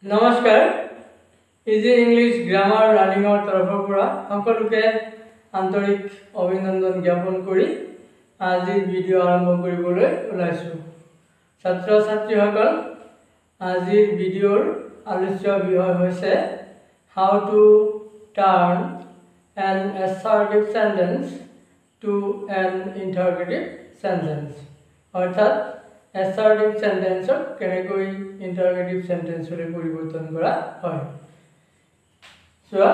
নমস্কাৰ easy English grammar লাৰ্ণিঙৰ তৰফৰ পৰা সকলোকে আন্তৰিক অভিনন্দন জ্ঞাপন কৰি আজিৰ ভিডিঅ' আৰম্ভ কৰিবলৈ ওলাইছোঁ। ছাত্ৰ ছাত্ৰীসকল, আজিৰ ভিডিঅ'ৰ আলোচ্য বিষয় হৈছে how to turn an assertive sentence to an interrogative sentence. অৰ্থাৎ এছাৰ্টিভ সেন্টেন্সক কেনেকৈ ইণ্টাৰগেটিভ সেন্টেন্সলৈ পৰিৱৰ্তন কৰা হয়। চোৱা,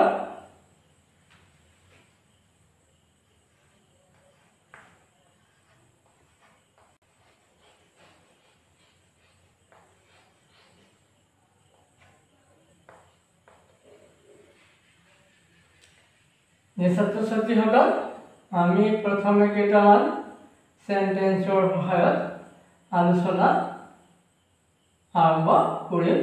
ছাত্ৰ ছাত্ৰীসকল, আমি প্ৰথমে কেইটামান সেন্টেন্সৰ সহায়ত আলোচনা আৰম্ভ কৰিম।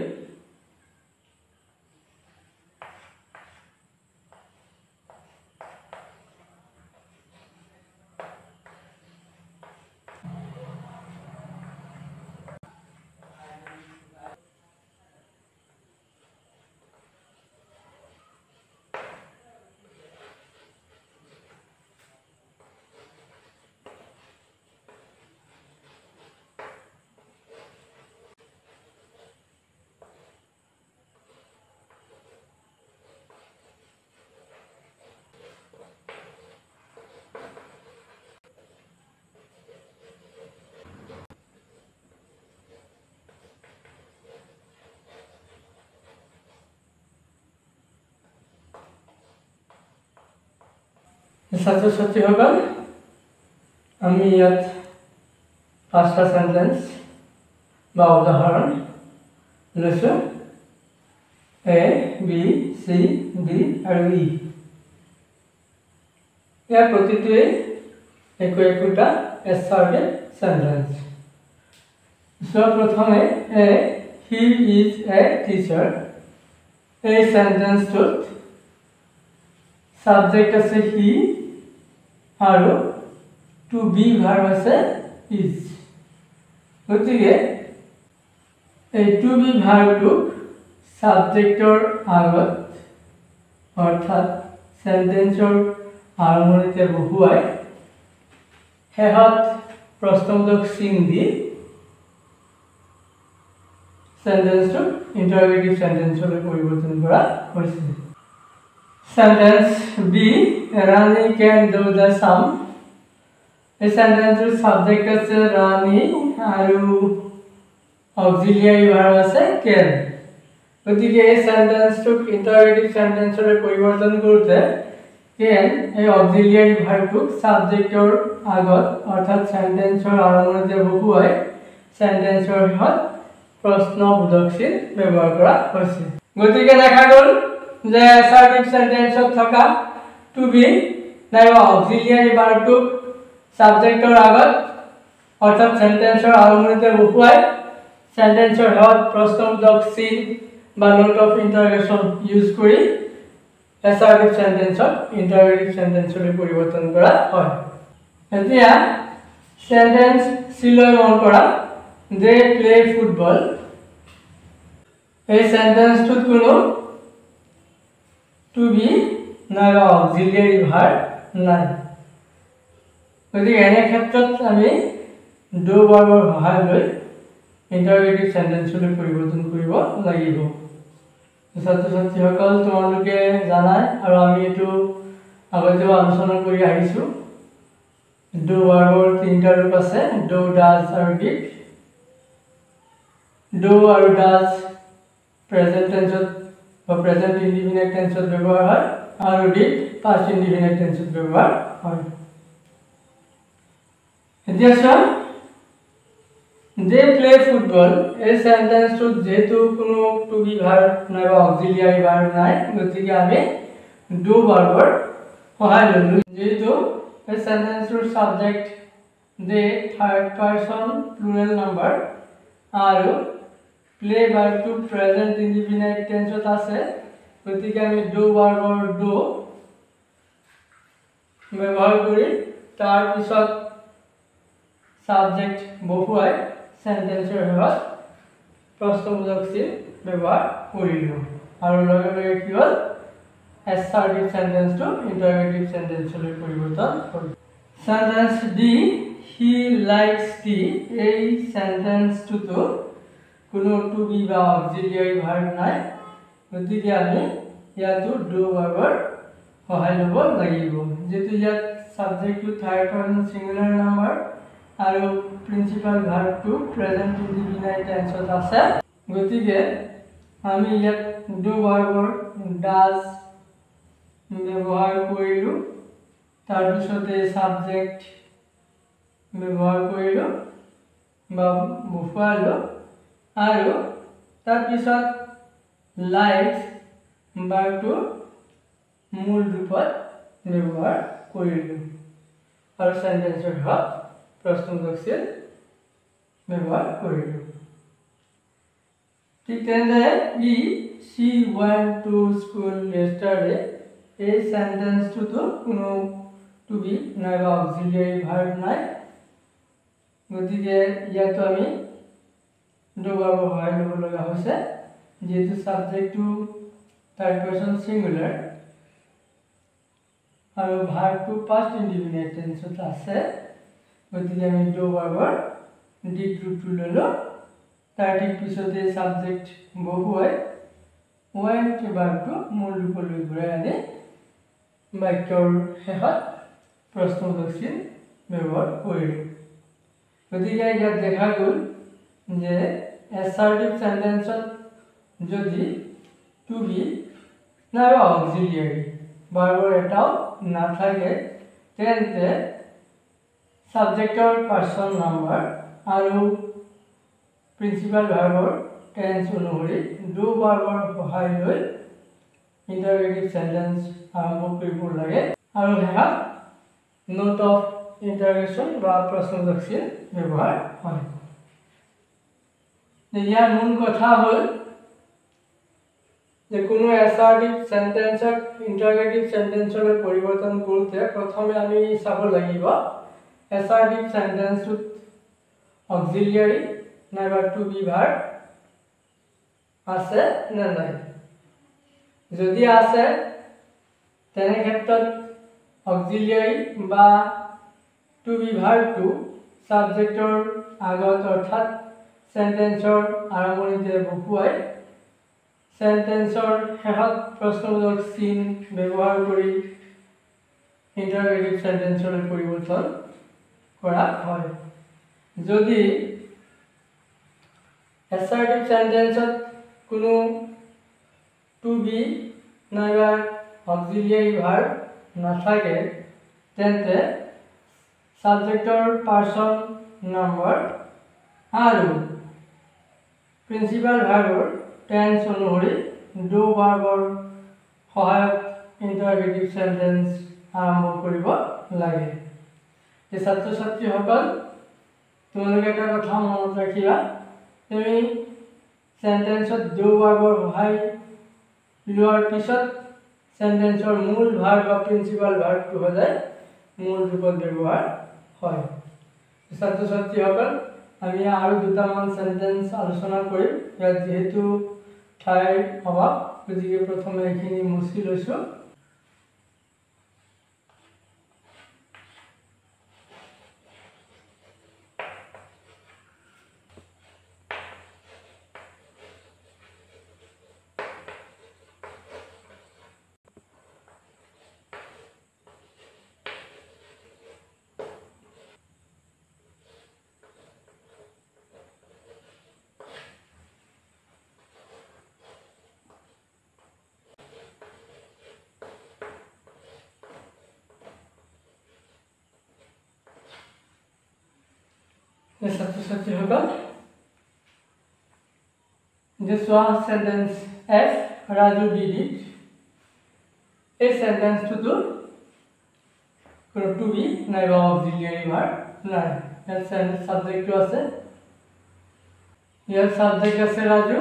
ছাত্ৰ ছাত্ৰীসকল, আমি ইয়াত পাঁচটা সেন্টেন্স বা উদাহৰণ লৈছোঁ। এ, বি, চি, ডি আৰু ই। ইয়াৰ প্ৰতিটোৱেই একোটা এছাৰ্টিভ সেন্টেন্স। প্ৰথমে এ, হি ইজ এ টিচাৰ। এই সেন্টেন্সটোত সাবজেক্ট আছে হি আৰু টু বি ভাৰ্ব আছে ইজ। গতিকে এই টু বি ভাৰ্বটোক সাবজেক্টৰ আগত অৰ্থাৎ সেন্টেন্সৰ আৰম্ভণিতে বহুৱাই শেষত প্ৰশ্নবোধক চিন দি সেন্টেন্সটোক ইণ্টাৰগেটিভ সেন্টেন্সলৈ পৰিৱৰ্তন কৰা হৈছে। Sentence B, Rani can do the sum. এই সেন্টেন্সৰ সাবজেক্ট আছে ৰাণী আৰু অক্সিলিয়াৰী ভাৰ্ব আছে can। গতিকে এই সেন্টেন্সটোক ইণ্টাৰগেটিভ সেন্টেন্সলৈ পৰিৱৰ্তন কৰোঁতে can এই অক্সিলিয়াৰী ভাৰ্বটোক সাবজেক্টৰ আগত অৰ্থাৎ সেন্টেন্সৰ আৰম্ভণিতে বহুৱাই সেন্টেন্সৰ শেষত প্ৰশ্নবোধক চিন ব্যৱহাৰ কৰা হৈছে। গতিকে দেখা গ'ল যে এছাৰ্টিভ সেন্টেন্সত থকা টু বি নাইবা অক্সিলিয়াৰী ভাৰ্বটোক সাবজেক্টৰ আগত অৰ্থাৎ সেন্টেন্সৰ আৰম্ভণিতে বহুৱাই সেন্টেন্সৰ শেষত প্ৰশ্নবোধক চিন বা নোট অফ ইণ্টাৰগেশ্যন ইউজ কৰি এছাৰ্টিভ সেন্টেন্সক ইণ্টাৰগেটিভ সেন্টেন্সলৈ পৰিৱৰ্তন কৰা হয়। এতিয়া সেন্টেন্স চিলৈ মন কৰা, দে প্লে ফুটবল। এই সেন্টেন্সটোত কোনো টু বি নাইবা অক্সিলিয়াৰী ভাৰ্ব নাই। গতিকে এনে ক্ষেত্ৰত আমি ডু ভাৰ্বৰ সহায় লৈ ইণ্টাৰগেটিভ সেন্টেন্সলৈ পৰিৱৰ্তন কৰিব লাগিব। ছাত্ৰ ছাত্ৰীসকল, তোমালোকে জানাই আৰু আমি এইটো আগতেও আলোচনা কৰি আহিছোঁ। ডু ভাৰ্বৰ তিনিটা ৰূপ আছে, ডু, ডাজ আৰু ডিড। ডু আৰু ডাজ প্ৰেজেন্ট টেন্সত বা প্ৰেজেন্ট ইনডিফিনিট টেন্সত ব্যৱহাৰ হয় আৰু ডিড পাষ্ট ইনডিফিনিট টেন্সত ব্যৱহাৰ হয়। এতিয়া চোৱা, দে প্লে ফুটবল। এই সেন্টেন্সটোত যেহেতু কোনো টু বি ভাৰ্ব নাইবা অক্সিলিয়াৰী ভাৰ্ব নাই, গতিকে আমি ডু ভাৰ্বৰ সহায় ল'লোঁ। যেহেতু এই সেন্টেন্সটোৰ subject they third person plural number আৰু প্লে ভাৰ্বটো প্ৰেজেন্ট ইনডিফিনিট টেন্সত আছে, গতিকে আমি ডু ভাৰ্বৰ ডু ব্যৱহাৰ কৰি তাৰ পিছত সাবজেক্ট বহুৱাই সেন্টেন্সৰ শেষত প্ৰশ্নবোধক চিন ব্যৱহাৰ কৰিলো আৰু লগে লগে কি হ'ল assertive sentence to interrogative sentence লৈ পৰিৱৰ্তন হ'ল sentence D he likes tea এই sentence to কোনো to be বা auxiliary verb নাই গতিকে আমি ইয়াতো do verb সহায় ল'ব লাগিব যেটো ইয়াত subject to third person singular number আৰু principal verb to present indefinite tense আছে গতিকে আমি ইয়াত do verb does ব্যৱহাৰ কৰিলো তাৰ পিছতে subject ব্যৱহাৰ কৰিলো বা বফালো আৰু তাৰ পিছত likes ভাৰ্বটো মূল ৰূপত ব্যৱহাৰ কৰিলো আৰু সেন্টেন্সৰ ভাগ প্ৰশ্নবোধক চিন ব্যৱহাৰ কৰিলো ঠিক তেনেদৰে she went to school yesterday এই সেন্টেন্সটো কোনো to be নাইবা auxiliary verb নাই গতিকে ইয়াত আমি do verb সহায় ল'ব লগা হৈছে যেহেতু subject to third person singular আৰু verb to past indefinite tense আছে গতিকে আমি do verb did ৰূপটো ল'লো তাৰ ঠিক পিছতে subject বহুৱাই went verb মূল ৰূপলৈ ঘূৰাই আনি বাক্যৰ শেষত প্ৰশ্নবোধক চিন ব্যৱহাৰ কৰিলো গতিকে ইয়াত দেখা গ'ল যে assertive sentence যদি to be নাইবা auxiliary verb এটাও নাথাকে তেন্তে subjectৰ person number আৰু principal verb tense অনুসৰি do verb সহায় লৈ interrogative sentence আৰম্ভ কৰিব লাগে আৰু হেয়াত note of interrogation বা প্ৰশ্নবোধক চিন ব্যৱহাৰ হয় ইয়াৰ মূল কথা হ'ল যে কোনো assertive sentence interrogative sentence লৈ পৰিৱৰ্তন কৰোঁতে প্ৰথমে আমি চাব লাগিব assertive sentence auxiliary নাইবা to be verb আছে না নাই যদি আছে তেনে ক্ষেত্ৰত auxiliary বা to be verb to subjectৰ আগত অৰ্থাৎ sentenceৰ আৰম্ভণিতে বহুৱাই sentenceৰ শেষত প্ৰশ্নবোধক চিন ব্যৱহাৰ কৰি interrogative sentence লৈ পৰিৱৰ্তন কৰা হয় যদি assertive sentence কোনো to be নাইবা auxiliary verb নাথাকে তেন্তে subjectৰ person number আৰু principal verb tense অনুসৰি do verb সহায়ক interrogative sentence আৰম্ভ কৰিব লাগে এই ছাত্ৰ ছাত্ৰীসকল তোমালোকে এটা কথা মনত ৰাখিবা তুমি সেন্টেন্সত do verb সহায় লোৱাৰ পিছত সেন্টেন্সৰ মূল ভাৰ্ব বা প্ৰিন্সিপাল ভাৰ্বটো হ'লে মূল ৰূপত ব্যৱহাৰ হয় ছাত্ৰ ছাত্ৰীসকল আমি আৰু দুটামান সেন্টেন্স আলোচনা কৰিম ইয়াত যেহেতু ঠাইৰ অভাৱ গতিকে প্ৰথমে এইখিনি মুছি লৈছো ছাত্ৰ ছাত্ৰীসকল this one sentence F Raju did it এই সেন্টেন্সটো কোনো to be নাইবা auxiliary verb নাই ইয়াত সাবজেক্ট আছে ইয়াত সাবজেক্ট আছে ৰাজু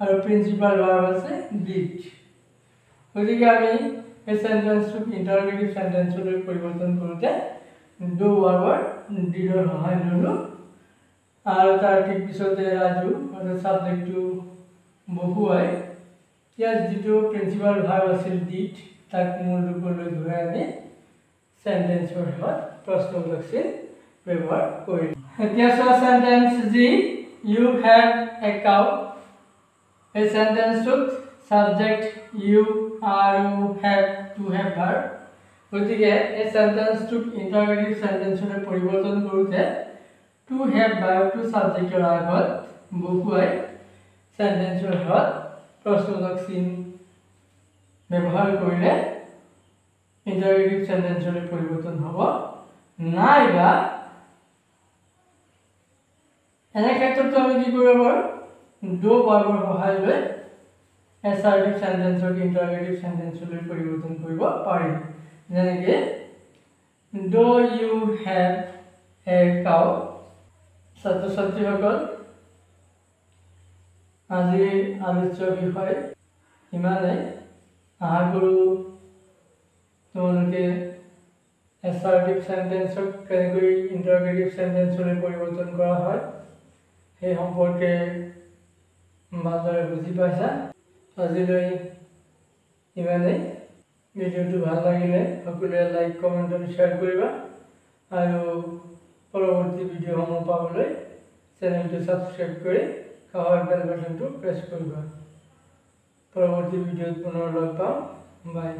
আৰু প্ৰিন্সিপাল ভাৰ্ব আছে did গতিকে আমি এই সেন্টেন্সটো ইন্টাৰগেটিভ সেন্টেন্সলৈ পৰিৱৰ্তন কৰোঁতে do verb did সহায় ল'লো আৰু তাৰ ঠিক পিছতে ৰাজু আৰু সাবজেক্টটো বহুৱাই ইয়াত যিটো প্ৰিন্সিপাল ভাৰ্ব আছিল ডিড তাক মূল ৰূপলৈ ঘূৰাই আনি সেন্টেন্সৰ শেষত প্ৰশ্নবোধক চিন ব্যৱহাৰ কৰিম। এতিয়া চোৱা সেন্টেন্স জি ইউ হ্যাভ এ কাউ। এই সেন্টেন্সটোত সাবজেক্ট ইউ আৰু হ্যাভ টু হ্যাভ ভাৰ্ব। গতিকে এই সেন্টেন্সটোক ইন্টাৰগেটিভ সেন্টেন্সলৈ পৰিৱৰ্তন কৰোঁতে টু হ্যাভ ভাৰ্বটো সাবজেক্টৰ আগত বহুৱাই সেন্টেন্সৰ শেষত প্ৰশ্নবোধক চিন ব্যৱহাৰ কৰিলে ইন্টাৰগেটিভ সেন্টেন্সলৈ পৰিৱৰ্তন হ'ব। নাইবা এনে ক্ষেত্ৰতো আমি কি কৰিব পাৰোঁ ডু ভাৰ্বৰ সহায় লৈ এছাৰ্টিভ সেন্টেন্সক ইন্টাৰগেটিভ সেন্টেন্সলৈ পৰিৱৰ্তন কৰিব পাৰি। যেনেকৈ do you have a cow. ছাত্ৰ ছাত্ৰীসকল আজিৰ আলোচ্য বিষয় ইমানেই। আশা কৰোঁ তোমালোকে এছাৰ্টিভ সেন্টেন্সক কেনেকৈ ইন্টাৰগেটিভ সেন্টেন্সলৈ পৰিৱৰ্তন কৰা হয় সেই সম্পৰ্কে ভালদৰে বুজি পাইছা। আজিলৈ ইমানেই। ভিডিঅ'টো ভাল লাগিলে সকলোৱে লাইক কমেণ্ট আৰু শ্বেয়াৰ কৰিবা আৰু পৰৱৰ্তী ভিডিঅ'সমূহ পাবলৈ চেনেলটো ছাবস্ক্ৰাইব কৰি কাষৰ বেল বাটনটো প্ৰেছ কৰিবা। পৰৱৰ্তী ভিডিঅ'ত পুনৰ লগ পাম। বাই।